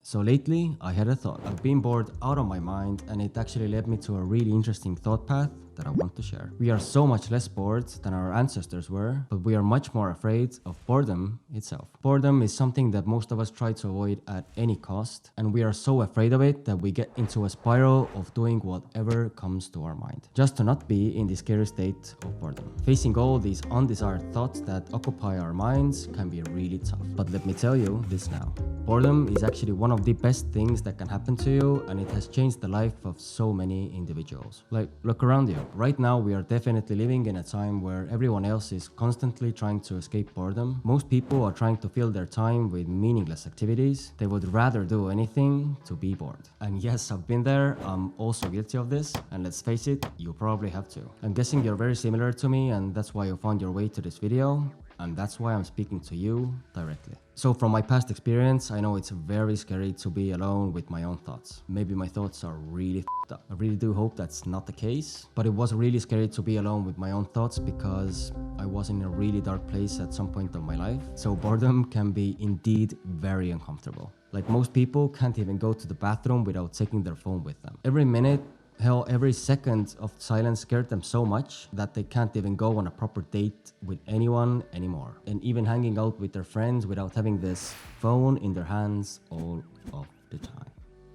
So lately, I had a thought. I've been bored out of my mind, and it actually led me to a really interesting thought path that I want to share. We are so much less bored than our ancestors were, but we are much more afraid of boredom itself. Boredom is something that most of us try to avoid at any cost, and we are so afraid of it that we get into a spiral of doing whatever comes to our mind, just to not be in the scary state of boredom. Facing all these undesired thoughts that occupy our minds can be really tough. But let me tell you this now. Boredom is actually one of the best things that can happen to you, and it has changed the life of so many individuals. Like, look around you. Right now, we are definitely living in a time where everyone else is constantly trying to escape boredom. Most people are trying to fill their time with meaningless activities. They would rather do anything to be bored. And yes, I've been there. I'm also guilty of this. And let's face it, you probably have to. I'm guessing you're very similar to me, and that's why you found your way to this video. And that's why I'm speaking to you directly. So from my past experience, I know it's very scary to be alone with my own thoughts. Maybe my thoughts are really f***ed up. I really do hope that's not the case, but it was really scary to be alone with my own thoughts because I was in a really dark place at some point of my life. So boredom can be indeed very uncomfortable. Like, most people can't even go to the bathroom without taking their phone with them. Every minute, hell, every second of silence scared them so much that they can't even go on a proper date with anyone anymore. And even hanging out with their friends without having this phone in their hands all of the time.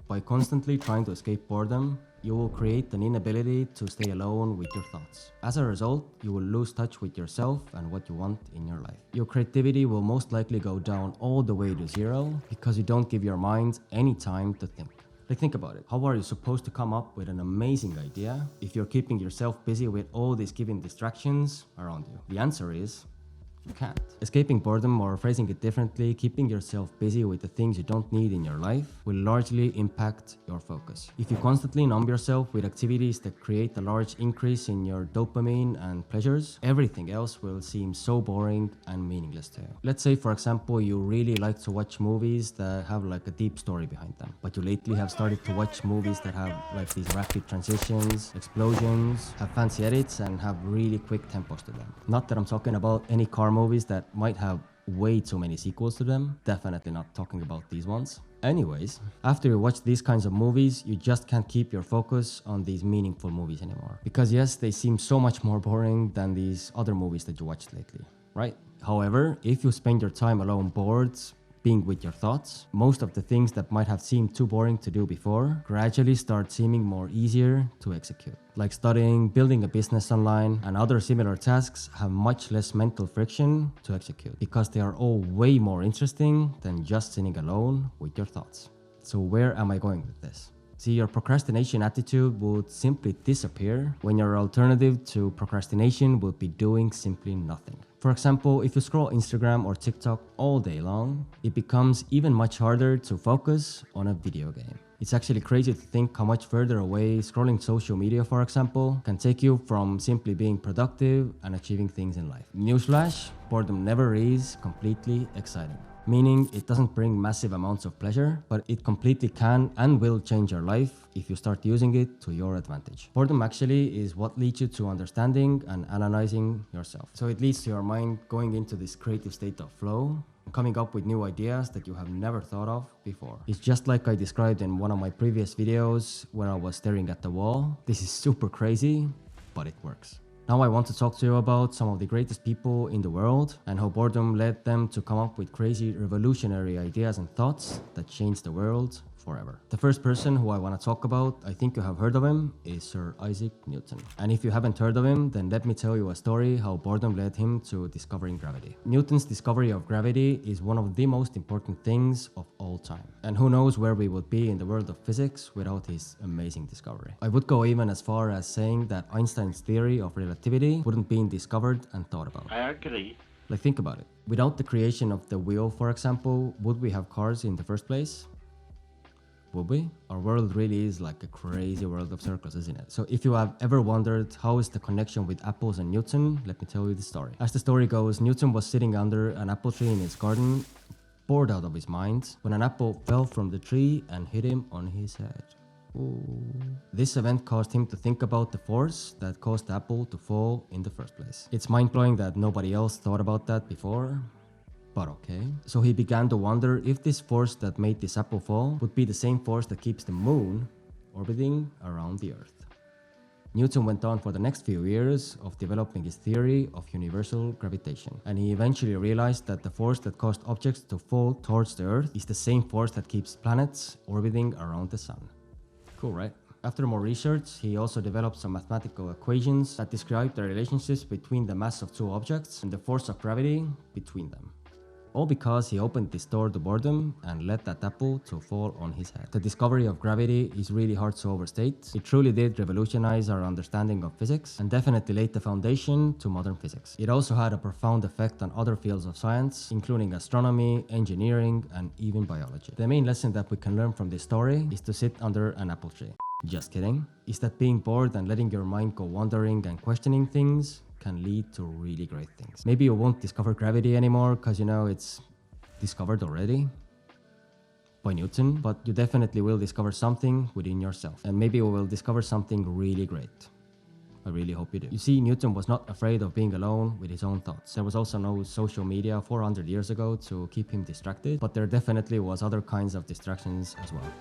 By constantly trying to escape boredom, you will create an inability to stay alone with your thoughts. As a result, you will lose touch with yourself and what you want in your life. Your creativity will most likely go down all the way to zero because you don't give your mind any time to think. Like, think about it. How are you supposed to come up with an amazing idea if you're keeping yourself busy with all these given distractions around you? The answer is, you can't. Escaping boredom, or phrasing it differently, keeping yourself busy with the things you don't need in your life, will largely impact your focus. If you constantly numb yourself with activities that create a large increase in your dopamine and pleasures, everything else will seem so boring and meaningless to you. Let's say, for example, you really like to watch movies that have like a deep story behind them, but you lately have started to watch movies that have like these rapid transitions, explosions, have fancy edits, and have really quick tempos to them. Not that I'm talking about any car movies that might have way too many sequels to them. Definitely not talking about these ones. Anyways, after you watch these kinds of movies, you just can't keep your focus on these meaningful movies anymore. Because yes, they seem so much more boring than these other movies that you watched lately, right? However, if you spend your time alone bored, being with your thoughts, most of the things that might have seemed too boring to do before gradually start seeming more easier to execute. Like studying, building a business online, and other similar tasks have much less mental friction to execute because they are all way more interesting than just sitting alone with your thoughts. So where am I going with this? See, your procrastination attitude would simply disappear when your alternative to procrastination would be doing simply nothing. For example, if you scroll Instagram or TikTok all day long, it becomes even much harder to focus on a video game. It's actually crazy to think how much further away scrolling social media, for example, can take you from simply being productive and achieving things in life. Newsflash, boredom never is completely exciting. Meaning it doesn't bring massive amounts of pleasure, but it completely can and will change your life if you start using it to your advantage. Boredom actually is what leads you to understanding and analyzing yourself. So it leads to your mind going into this creative state of flow, coming up with new ideas that you have never thought of before. It's just like I described in one of my previous videos where I was staring at the wall. This is super crazy, but it works. Now I want to talk to you about some of the greatest people in the world and how boredom led them to come up with crazy revolutionary ideas and thoughts that changed the world forever. The first person who I want to talk about, I think you have heard of him, is Sir Isaac Newton. And if you haven't heard of him, then let me tell you a story how boredom led him to discovering gravity. Newton's discovery of gravity is one of the most important things of all time. And who knows where we would be in the world of physics without his amazing discovery. I would go even as far as saying that Einstein's theory of relativity wouldn't be discovered and thought about. I agree. Like, think about it. Without the creation of the wheel, for example, would we have cars in the first place? Would we? Our world really is like a crazy world of circles, isn't it? So if you have ever wondered how is the connection with apples and Newton, let me tell you the story. As the story goes, Newton was sitting under an apple tree in his garden, bored out of his mind, when an apple fell from the tree and hit him on his head. Ooh. This event caused him to think about the force that caused the apple to fall in the first place. It's mind-blowing that nobody else thought about that before. But okay. So he began to wonder if this force that made this apple fall would be the same force that keeps the moon orbiting around the Earth. Newton went on for the next few years of developing his theory of universal gravitation, and he eventually realized that the force that caused objects to fall towards the Earth is the same force that keeps planets orbiting around the Sun. Cool, right? After more research, he also developed some mathematical equations that describe the relationships between the mass of two objects and the force of gravity between them. All because he opened this door to boredom and let that apple to fall on his head. The discovery of gravity is really hard to overstate. It truly did revolutionize our understanding of physics and definitely laid the foundation to modern physics. It also had a profound effect on other fields of science, including astronomy, engineering, and even biology. The main lesson that we can learn from this story is to sit under an apple tree. Just kidding. Is that being bored and letting your mind go wandering and questioning things can lead to really great things. Maybe you won't discover gravity anymore because you know it's discovered already by Newton, but you definitely will discover something within yourself, and maybe you will discover something really great. I really hope you do. You see, Newton was not afraid of being alone with his own thoughts. There was also no social media 400 years ago to keep him distracted, but there definitely was other kinds of distractions as well.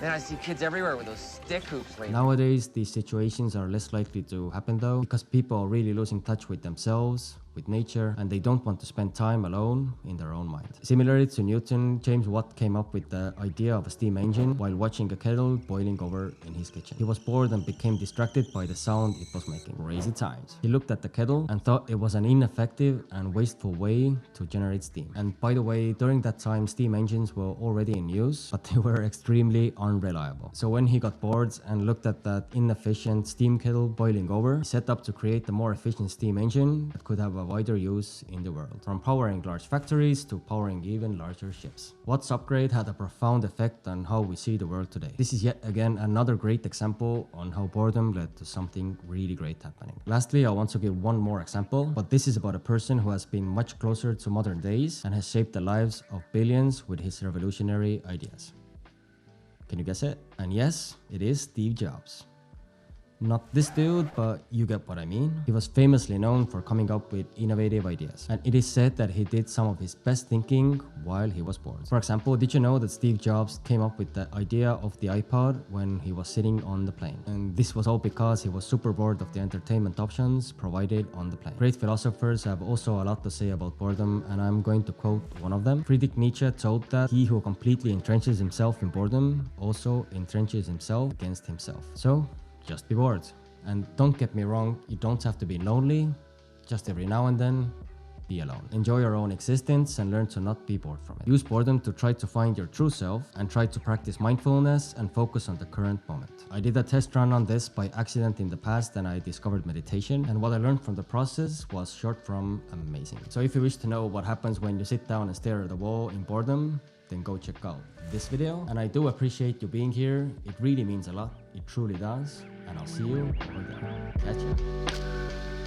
Man, I see kids everywhere with those stick hoops lately. Nowadays, these situations are less likely to happen though, because people are really losing touch with themselves, with nature, and they don't want to spend time alone in their own mind. Similarly to Newton, James Watt came up with the idea of a steam engine while watching a kettle boiling over in his kitchen. He was bored and became distracted by the sound it was making. Crazy times. He looked at the kettle and thought it was an ineffective and wasteful way to generate steam. And by the way, during that time, steam engines were already in use, but they were extremely unreliable. So when he got bored and looked at that inefficient steam kettle boiling over, he set up to create a more efficient steam engine that could have a wider use in the world, from powering large factories to powering even larger ships. Watt's upgrade had a profound effect on how we see the world today. This is yet again another great example on how boredom led to something really great happening. Lastly, I want to give one more example, but this is about a person who has been much closer to modern days and has shaped the lives of billions with his revolutionary ideas. Can you guess it? And yes, it is Steve Jobs. Not this dude, but you get what I mean. He was famously known for coming up with innovative ideas, and it is said that he did some of his best thinking while he was bored. For example, did you know that Steve Jobs came up with the idea of the iPod when he was sitting on the plane? And this was all because he was super bored of the entertainment options provided on the plane. Great philosophers have also a lot to say about boredom, and I'm going to quote one of them. Friedrich Nietzsche told that he who completely entrenches himself in boredom also entrenches himself against himself. So, just be bored. And don't get me wrong, you don't have to be lonely. Just every now and then, be alone. Enjoy your own existence and learn to not be bored from it. Use boredom to try to find your true self and try to practice mindfulness and focus on the current moment. I did a test run on this by accident in the past and I discovered meditation, and what I learned from the process was short from amazing. So if you wish to know what happens when you sit down and stare at the wall in boredom, then go check out this video. And I do appreciate you being here. It really means a lot. It truly does. And I'll see you over there. Catch ya.